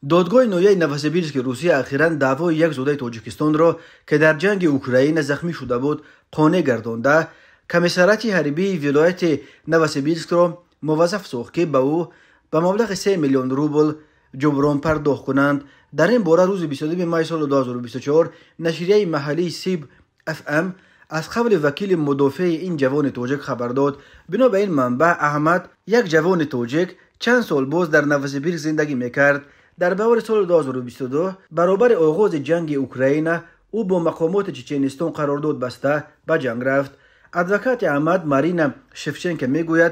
دادگاه نویه نوسیبیرسک روسیه اخیراً دعوای یک زوده تاجیکستان را که در جنگ اوکراین زخمی شده بود قانع گردانده، کمیسریات حربی ولایت نوسیبیرسک را موظف ساخت که به او به مبلغ 3 میلیون روبل جبران پرداخت کنند. در این باره روز 22 مای سال 2024 نشریه محلی سیب اف ام از قول وکیل مدافع این جوان تاجیک خبر داد. بنا به این منبع، احمد، یک جوان تاجیک، چند سال باز در نوسیبیرسک زندگی میکرد. در بهار سال 2022 برابر آغاز جنگ اوکراین او با مقامات چچنستان قرارداد بسته به جنگ رفت. ادوکات احمد، مارینا شفچنکو، میگوید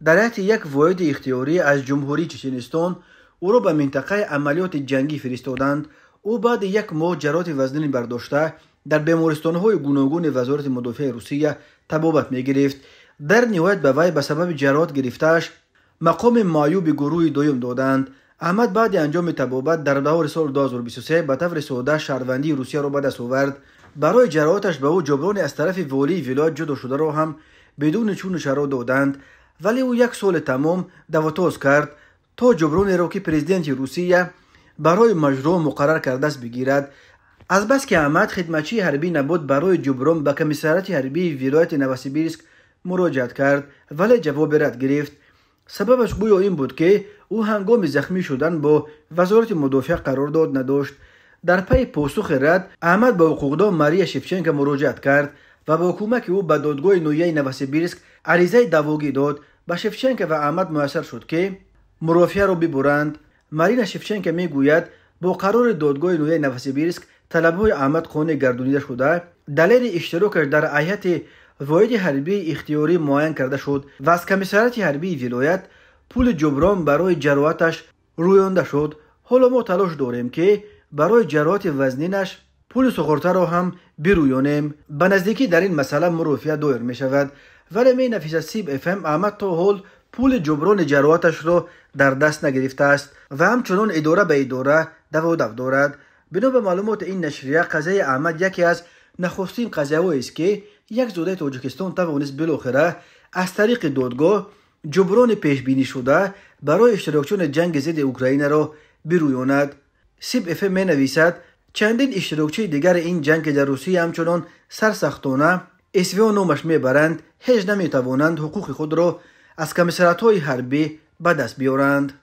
در حیث یک واحد اختیاری از جمهوری چچنستان او را به منطقه عملیات جنگی فرستادند. او بعد یک ماه جراحت وزنی برداشته در بیمارستان‌های گوناگون وزارت مدافع روسیه طبابت می‌گرفت. در نهایت به وی به سبب جراحت گرفته‌اش مقام معیوب گروه دوم دادند. احمد بعد انجام طبابت در بهار سال 2023 به طور ساده شهروندی روسیه را به دست آورد. برای جراحتش به او جبران از طرف والی ولایت جدا شده را هم بدون چون و چرا دادند، ولی او یک سال تمام دواتاز کرد تا جبران را که پرزیدنت روسیه برای مجرم مقرر کرده است بگیرد. از بس که احمد خدمتچی حربی نبود، برای جبران به کمیسریات حربی ولایت نوسیبیرسک مراجعت کرد ولی جواب رد گرفت. سببش گویا این بود که او هنگام زخمی شدن با وزارت مدافع قرارداد نداشت. در پی پاسخ رد، احمد به حقوقدان ماریا شفچنکو مراجعت کرد و با کمک او به دادگاه نویه نوسیبیرسک عریضه دعواگی داد. به شفچنکو و احمد میسر شد که مرافعه را ببرند. مارینا شفچنکو میگوید با قرار دادگاه نویه نوسیبیرسک طلبهای احمد قانع گردانیده شده. دلیل اشتراکش در هیئت واحد حربی اختیاری معین کرده شد و از کمیسریات حربی ولایت پول جبران برای جراحتش رویانده شد. حالا ما تلاش داریم که برای جراحت وزنینش پول سخورته را هم برویانیم. به نزدیکی در این مسئله مرافعه دایر می شود، ولی می نفیس سیب اف ام احمد تا حال پول جبران جراحتش را در دست نگرفته است و همچنان اداره به اداره دو دارد. بنا به معلومات این نشریه، قضیه احمد یکی از نخستین قضیه‌هایی است که یک زوده تاجیکستان توانست بالاخره از طریق دادگاه جبران پیش بینی شده برای اشتراکچیان جنگ ضد اوکراین را برویاند. سیب اف می نویسد چندین اشتراکچی دیگر این جنگ در روسیه همچنان سرسختانه اسویا نامش میبرند، هیچ نمیتوانند حقوق خود را از کمیسریات‌های حربی به دست بیارند.